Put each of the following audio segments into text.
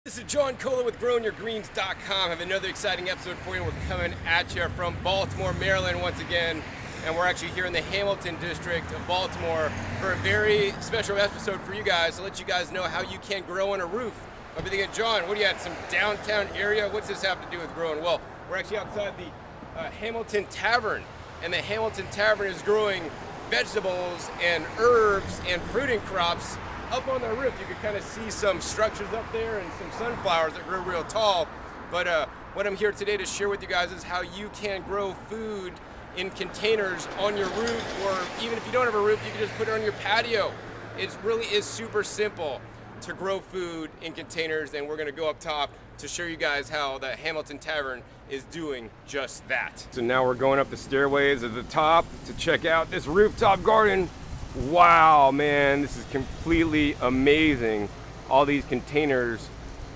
This is John Cola with GrowingYourGreens.com. I have another exciting episode for you. We're coming at you from Baltimore, Maryland once again. And we're actually here in the Hamilton district of Baltimore for a very special episode for you guys to let you guys know how you can grow on a roof. I'll be thinking, John, what do you got? Some downtown area? What's this have to do with growing? Well, we're actually outside the Hamilton Tavern. And the Hamilton Tavern is growing vegetables and herbs and fruiting crops up on the roof. You can kind of see some structures up there and some sunflowers that grow real tall. But what I'm here today to share with you guys is how you can grow food in containers on your roof, or even if you don't have a roof, you can just put it on your patio. It really is super simple to grow food in containers, and we're gonna go up top to show you guys how the Hamilton Tavern is doing just that. So now we're going up the stairways at the top to check out this rooftop garden. Wow, man, this is completely amazing. All these containers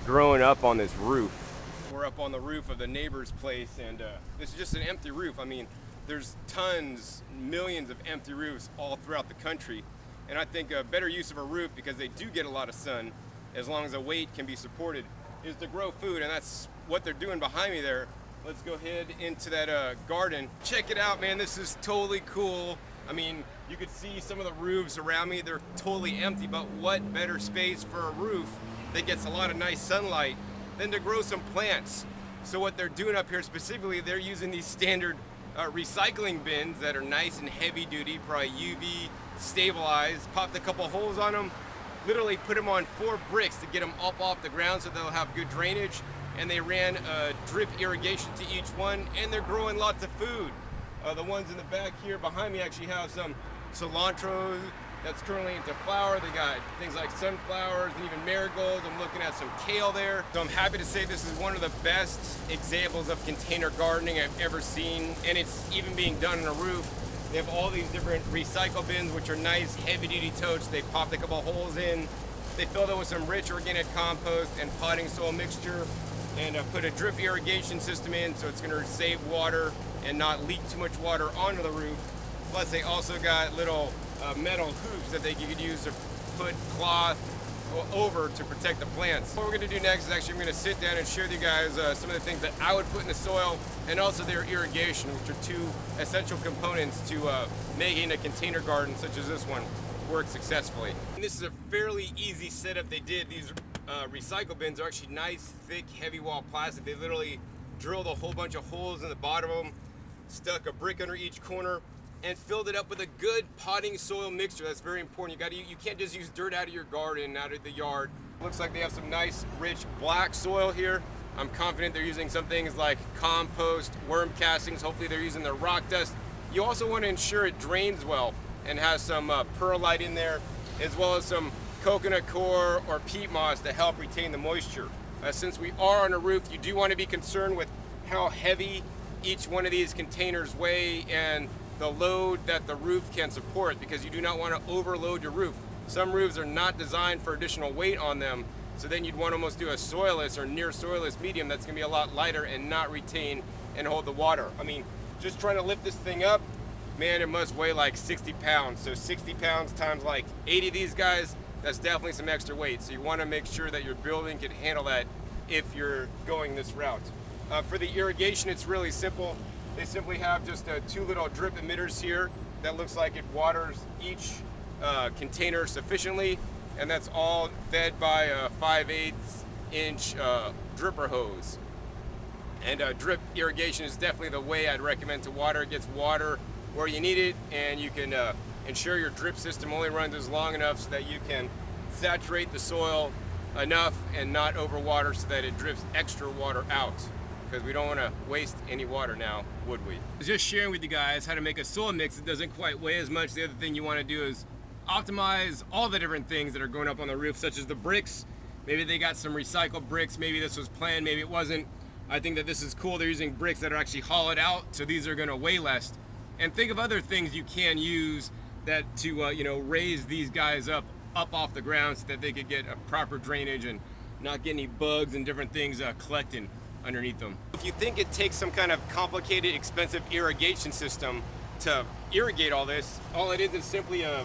growing up on this roof. We're up on the roof of the neighbor's place, and this is just an empty roof. I mean, there's tons, millions of empty roofs all throughout the country. And I think a better use of a roof, because they do get a lot of sun, as long as the weight can be supported, is to grow food. And that's what they're doing behind me there. Let's go ahead into that garden. Check it out, man, this is totally cool. I mean, you could see some of the roofs around me, they're totally empty, but what better space for a roof that gets a lot of nice sunlight than to grow some plants? So what they're doing up here specifically, they're using these standard recycling bins that are nice and heavy duty, probably UV stabilized, popped a couple holes on them, literally put them on 4 bricks to get them up off the ground so they'll have good drainage, and they ran drip irrigation to each one, and they're growing lots of food. The ones in the back here behind me actually have some cilantro that's currently into flower. They got things like sunflowers and even marigolds. I'm looking at some kale there. So I'm happy to say this is one of the best examples of container gardening I've ever seen, and it's even being done on a roof. They have all these different recycle bins, which are nice heavy-duty totes. They popped a couple holes in. They filled it with some rich organic compost and potting soil mixture, and put a drip irrigation system in, so it's going to save water and not leak too much water onto the roof. Plus they also got little metal hoops that you could use to put cloth over to protect the plants. What we're going to do next is actually I'm going to sit down and share with you guys some of the things that I would put in the soil, and also their irrigation, which are 2 essential components to making a container garden such as this one work successfully. And this is a fairly easy setup they did. These recycle bins are actually nice, thick, heavy wall plastic. They literally drilled a whole bunch of holes in the bottom of them, stuck a brick under each corner, and filled it up with a good potting soil mixture. That's very important. You can't just use dirt out of your garden, out of the yard. Looks like they have some nice, rich black soil here. I'm confident they're using some things like compost, worm castings. Hopefully they're using their rock dust. You also want to ensure it drains well and has some perlite in there, as well as some coconut coir or peat moss to help retain the moisture. Since we are on a roof, you do want to be concerned with how heavy each one of these containers weigh and the load that the roof can support, because you do not want to overload your roof. Some roofs are not designed for additional weight on them, so then you'd want to almost do a soilless or near soilless medium that's going to be a lot lighter and not retain and hold the water. I mean, just trying to lift this thing up, man, it must weigh like 60 pounds. So 60 pounds times like 80 of these guys, that's definitely some extra weight. So you want to make sure that your building can handle that if you're going this route. For the irrigation, it's really simple. They simply have just 2 little drip emitters here that looks like it waters each container sufficiently, and that's all fed by a 5/8 inch dripper hose. And drip irrigation is definitely the way I'd recommend to water. It gets water where you need it, and you can ensure your drip system only runs as long enough so that you can saturate the soil enough and not overwater so that it drips extra water out, because we don't want to waste any water now, would we? I was just sharing with you guys how to make a soil mix that doesn't quite weigh as much. The other thing you want to do is optimize all the different things that are going up on the roof, such as the bricks. Maybe they got some recycled bricks, maybe this was planned, maybe it wasn't. I think that this is cool. They're using bricks that are actually hollowed out, so these are going to weigh less. And think of other things you can use that to raise these guys up off the ground so that they could get a proper drainage and not get any bugs and different things collecting underneath them. If you think it takes some kind of complicated, expensive irrigation system to irrigate all this, all it is simply a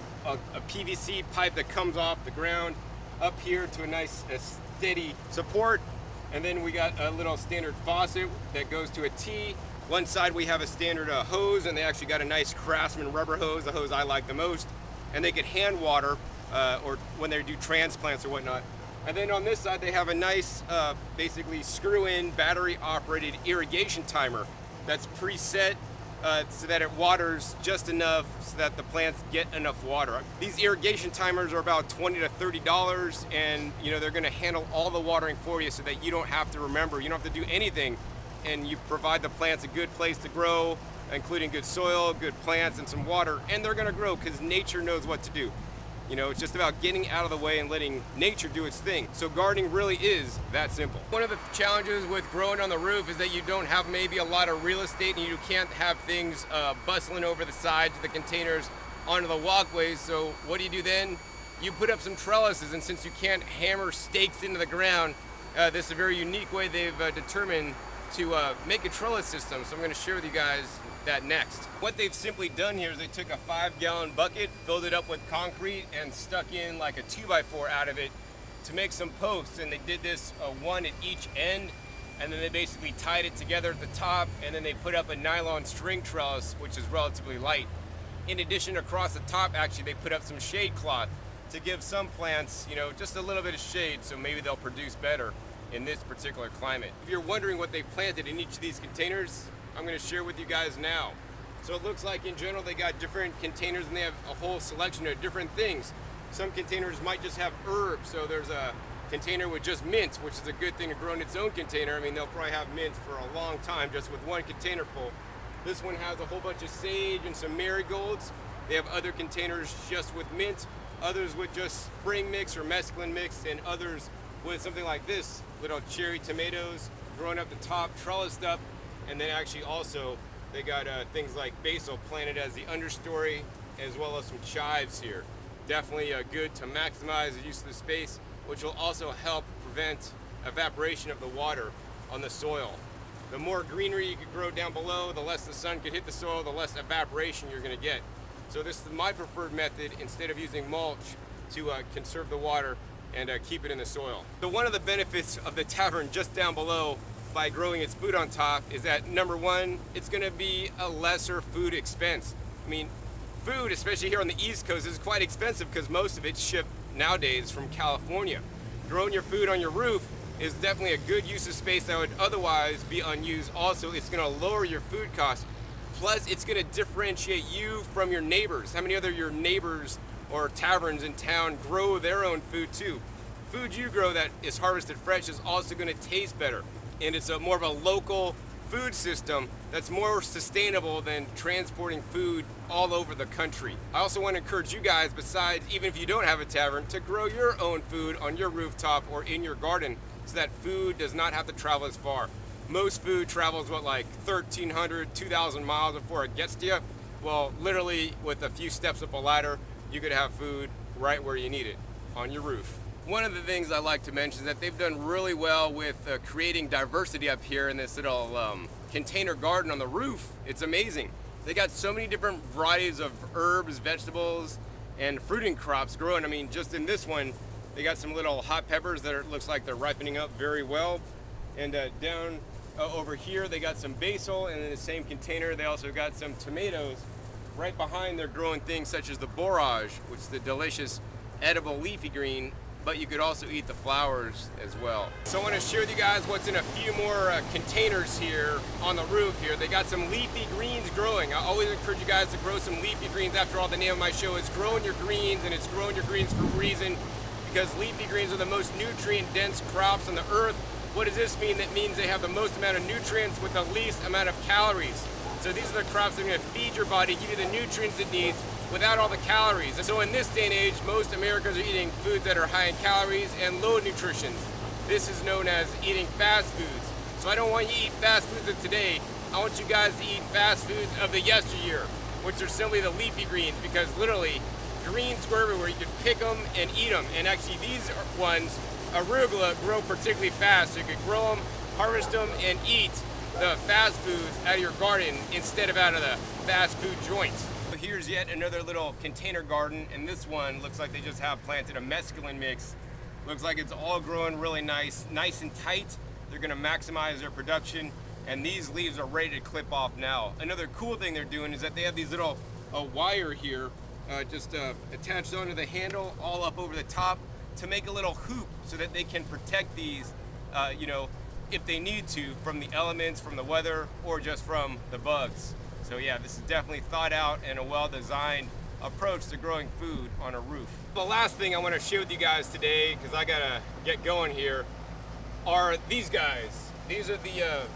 PVC pipe that comes off the ground up here to a nice steady support. And then we got a little standard faucet that goes to a T. One side we have a standard hose, and they actually got a nice Craftsman rubber hose, the hose I like the most. And they can hand water or when they do transplants or whatnot. And then on this side they have a nice basically screw-in battery operated irrigation timer that's preset so that it waters just enough so that the plants get enough water. These irrigation timers are about $20 to $30, and you know they're going to handle all the watering for you so that you don't have to remember, you don't have to do anything, and you provide the plants a good place to grow, including good soil, good plants, and some water, and they're going to grow because nature knows what to do. You know, it's just about getting out of the way and letting nature do its thing. So gardening really is that simple. One of the challenges with growing on the roof is that you don't have maybe a lot of real estate, and you can't have things bustling over the sides of the containers onto the walkways. So what do you do then? You put up some trellises, and since you can't hammer stakes into the ground, this is a very unique way they've determined to make a trellis system. So I'm going to share with you guys that next. What they've simply done here is they took a 5-gallon bucket, filled it up with concrete, and stuck in like a 2x4 out of it to make some posts. And they did this one at each end, and then they basically tied it together at the top, and then they put up a nylon string trellis, which is relatively light. In addition, across the top, actually, they put up some shade cloth to give some plants, you know, just a little bit of shade, so maybe they'll produce better in this particular climate. If you're wondering what they planted in each of these containers, I'm going to share with you guys now. So it looks like in general they got different containers, and they have a whole selection of different things. Some containers might just have herbs, so there's a container with just mint, which is a good thing to grow in its own container. I mean, they'll probably have mint for a long time just with one container full. This one has a whole bunch of sage and some marigolds. They have other containers just with mint, others with just spring mix or mesclun mix, and others with something like this, little cherry tomatoes growing up the top, trellised up. And then actually also they got things like basil planted as the understory, as well as some chives here. Definitely good to maximize the use of the space, which will also help prevent evaporation of the water on the soil. The more greenery you could grow down below, the less the sun could hit the soil, the less evaporation you're going to get. So this is my preferred method instead of using mulch to conserve the water and keep it in the soil. So one of the benefits of the tavern just down below by growing its food on top is that, number one, it's going to be a lesser food expense. I mean, food, especially here on the East Coast, is quite expensive because most of it's shipped nowadays from California. Growing your food on your roof is definitely a good use of space that would otherwise be unused. Also, it's going to lower your food costs. Plus, it's going to differentiate you from your neighbors. How many other your neighbors or taverns in town grow their own food too? Food you grow that is harvested fresh is also going to taste better. And it's more of a local food system that's more sustainable than transporting food all over the country. I also want to encourage you guys, besides, even if you don't have a tavern, to grow your own food on your rooftop or in your garden so that food does not have to travel as far. Most food travels, like 1,300, 2,000 miles before it gets to you. Well, literally with a few steps up a ladder, you could have food right where you need it, on your roof. One of the things I like to mention is that they've done really well with creating diversity up here in this little container garden on the roof. It's amazing. They got so many different varieties of herbs, vegetables, and fruiting crops growing. I mean, just in this one, they got some little hot peppers that looks like they're ripening up very well. And down over here, they got some basil, and in the same container, they also got some tomatoes. Right behind, they're growing things such as the borage, which is the delicious edible leafy green, but you could also eat the flowers as well. So I want to share with you guys what's in a few more containers here on the roof here. They got some leafy greens growing. I always encourage you guys to grow some leafy greens. After all, the name of my show is Growing Your Greens, and it's growing your greens for a reason, because leafy greens are the most nutrient-dense crops on the earth. What does this mean? That means they have the most amount of nutrients with the least amount of calories. So these are the crops that are going to feed your body, give you the nutrients it needs without all the calories. And so in this day and age, most Americans are eating foods that are high in calories and low in nutrition. This is known as eating fast foods. So I don't want you to eat fast foods of today. I want you guys to eat fast foods of the yesteryear, which are simply the leafy greens, because literally greens grow everywhere. You can pick them and eat them. And actually these ones, arugula, grow particularly fast. So you could grow them, harvest them, and eat the fast foods out of your garden instead of out of the fast food joints. Here's yet another little container garden, and this one looks like they just have planted a mesclun mix Looks like it's all growing really nice and tight. They're gonna maximize their production, and these leaves are ready to clip off now. Another cool thing they're doing is that they have these little wire here just attached onto the handle all up over the top to make a little hoop so that they can protect these, you know, if they need to, from the elements, from the weather, or just from the bugs. So yeah, this is definitely thought out and a well-designed approach to growing food on a roof. The last thing I want to share with you guys today, because I gotta get going here, are these guys. These are the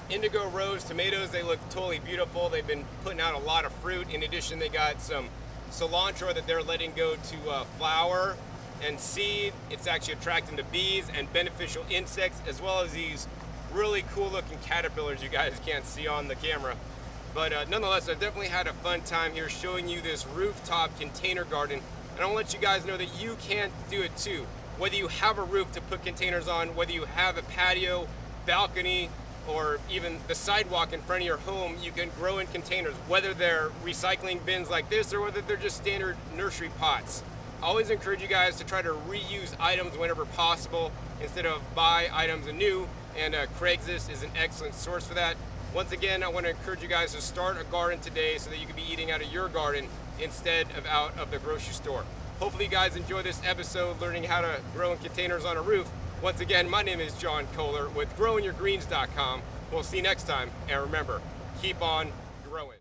indigo rose tomatoes. They look totally beautiful. They've been putting out a lot of fruit. In addition, they got some cilantro that they're letting go to flower and seed. It's actually attracting the bees and beneficial insects, as well as these really cool looking caterpillars you guys can't see on the camera. But nonetheless, I've definitely had a fun time here showing you this rooftop container garden. And I want to let you guys know that you can do it too. Whether you have a roof to put containers on, whether you have a patio, balcony, or even the sidewalk in front of your home, you can grow in containers, whether they're recycling bins like this or whether they're just standard nursery pots. I always encourage you guys to try to reuse items whenever possible instead of buy items anew, and Craigslist is an excellent source for that. Once again, I want to encourage you guys to start a garden today so that you can be eating out of your garden instead of out of the grocery store. Hopefully you guys enjoy this episode learning how to grow in containers on a roof. Once again, my name is John Kohler with growingyourgreens.com. We'll see you next time, and remember, keep on growing.